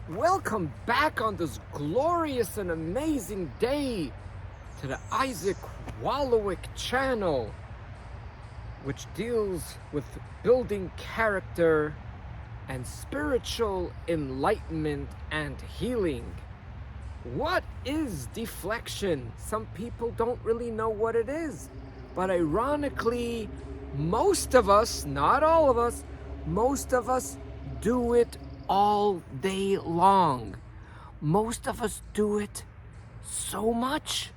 Welcome back on this glorious and amazing day to the Isaac Wolowik channel, which deals with building character and spiritual enlightenment and healing. What is deflection? Some people don't really know what it is, but ironically, most of us, not all of us, most of us do it all day long. Most of us do it so much,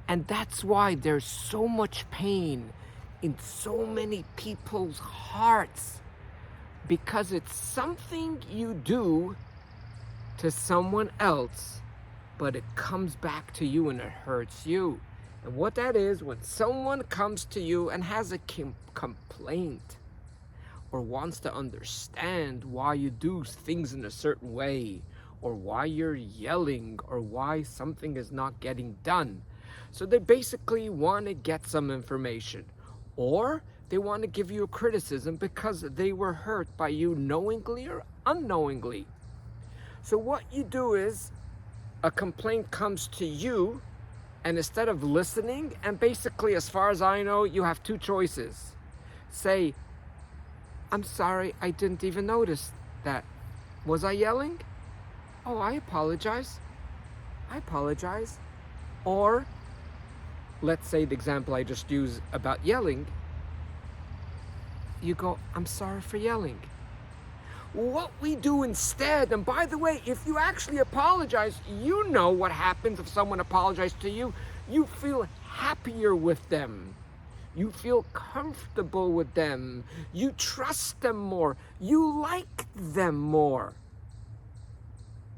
and that's why there's so much pain in so many people's hearts, because it's something you do to someone else, but it comes back to you and it hurts you. And what that is, when someone comes to you and has a complaint, or wants to understand why you do things in a certain way, or why you're yelling, or why something is not getting done. So they basically want to get some information, or they want to give you a criticism because they were hurt by you knowingly or unknowingly. So what you do is, a complaint comes to you, and instead of listening, and basically, as far as I know, you have two choices. Say, I'm sorry, I didn't even notice that. Was I yelling? Oh, I apologize. I apologize. Or, let's say the example I just used about yelling, you go, I'm sorry for yelling. What we do instead, and by the way, if you actually apologize, you know what happens if someone apologizes to you. You feel happier with them. You feel comfortable with them. You trust them more. You like them more.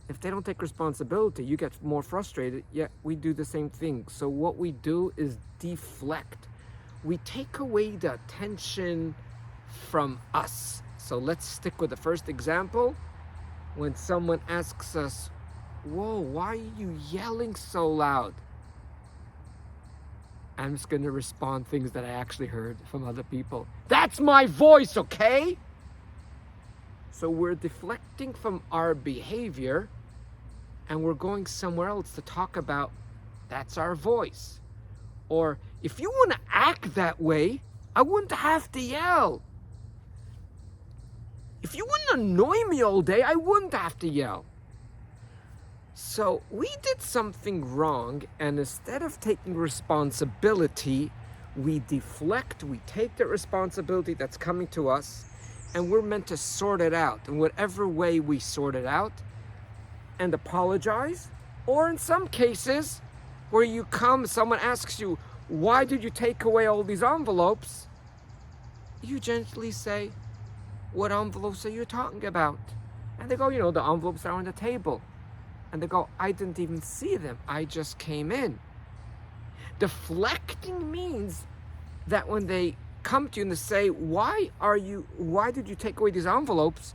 If they don't take responsibility, you get more frustrated, yet we do the same thing. So what we do is deflect. We take away the attention from us. So let's stick with the first example. When someone asks us, whoa, why are you yelling so loud? I'm just going to respond things that I actually heard from other people. That's my voice, okay? So we're deflecting from our behavior, and we're going somewhere else to talk about that's our voice. Or if you want to act that way, I wouldn't have to yell. If you wouldn't annoy me all day, I wouldn't have to yell. So we did something wrong, and instead of taking responsibility, we deflect, we take the responsibility that's coming to us, and we're meant to sort it out in whatever way we sort it out and apologize. Or in some cases where you come, someone asks you, why did you take away all these envelopes? You gently say, what envelopes are you talking about? And they go, the envelopes are on the table. And they go, I didn't even see them. I just came in. Deflecting means that when they come to you and they say, why did you take away these envelopes?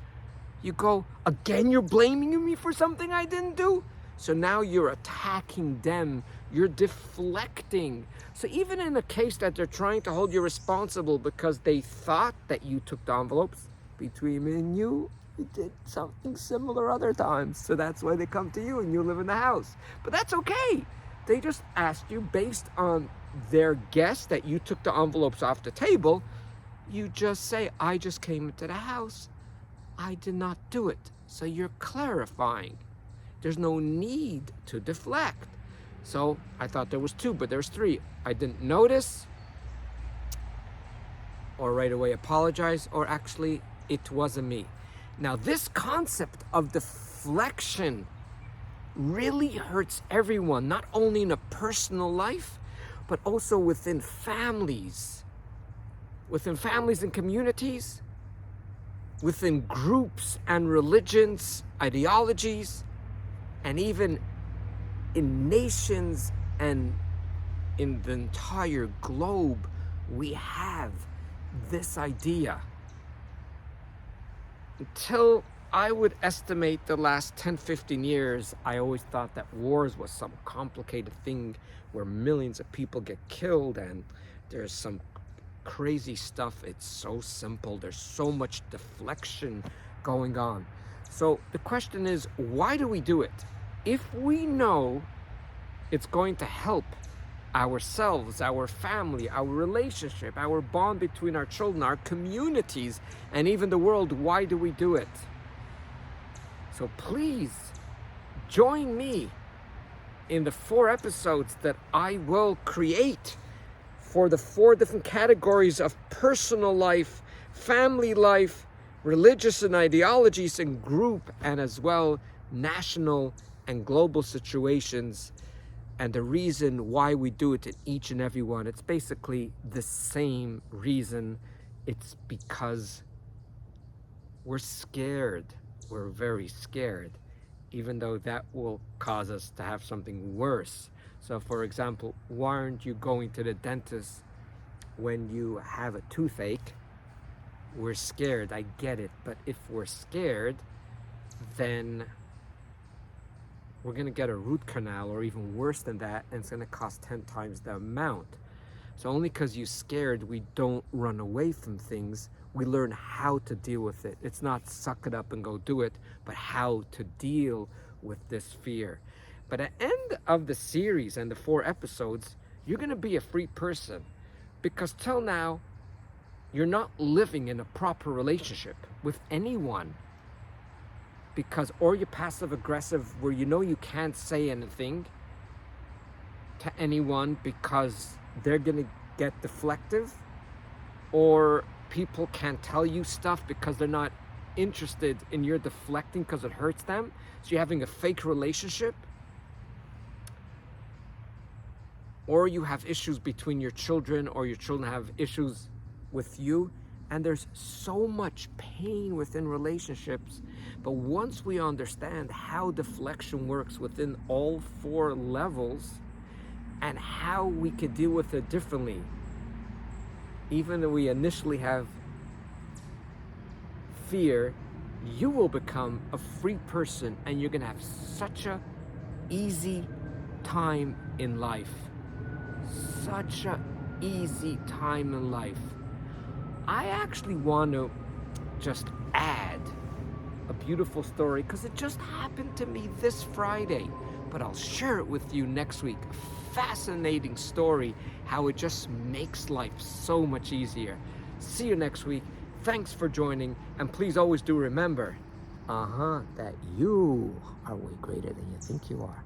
You go, again, you're blaming me for something I didn't do? So now you're attacking them. You're deflecting. So even in a case that they're trying to hold you responsible because they thought that you took the envelopes, between me and you, we did something similar other times. So that's why they come to you and you live in the house. But that's okay. They just asked you based on their guess that you took the envelopes off the table. You just say, I just came into the house. I did not do it. So you're clarifying. There's no need to deflect. So I thought there was two, but there's three. I didn't notice, or right away apologize, or actually it wasn't me. Now, this concept of deflection really hurts everyone, not only in a personal life, but also within families and communities, within groups and religions, ideologies, and even in nations and in the entire globe. We have this idea. Until I would estimate the last 10, 15 years, I always thought that wars was some complicated thing where millions of people get killed and there's some crazy stuff. It's so simple. There's so much deflection going on. So the question is, why do we do it? If we know it's going to help ourselves, our family, our relationship, our bond between our children, our communities, and even the world, why do we do it? So please join me in the 4 episodes that I will create for the 4 different categories of personal life, family life, religious and ideologies, and group, and as well national and global situations. And the reason why we do it in each and every one, it's basically the same reason. It's because we're scared. We're very scared, even though that will cause us to have something worse. So for example, why aren't you going to the dentist when you have a toothache? We're scared, I get it. But if we're scared, then we're gonna get a root canal, or even worse than that, and it's gonna cost 10 times the amount. So only because you're scared, we don't run away from things. We learn how to deal with it. It's not suck it up and go do it, but how to deal with this fear. But at the end of the series and the 4 episodes, you're gonna be a free person, because till now, you're not living in a proper relationship with anyone. Because, or you're passive aggressive, where you know you can't say anything to anyone because they're gonna get deflective, or people can't tell you stuff because they're not interested in your deflecting because it hurts them. So you're having a fake relationship. Or you have issues between your children, or your children have issues with you. And there's so much pain within relationships. But once we understand how deflection works within all 4 levels, and how we could deal with it differently, even though we initially have fear, you will become a free person, and you're gonna have such a easy time in life. Such a easy time in life. I actually want to just add a beautiful story, because it just happened to me this Friday, but I'll share it with you next week. A fascinating story, how it just makes life so much easier. See you next week. Thanks for joining, and please always do remember, that you are way greater than you think you are.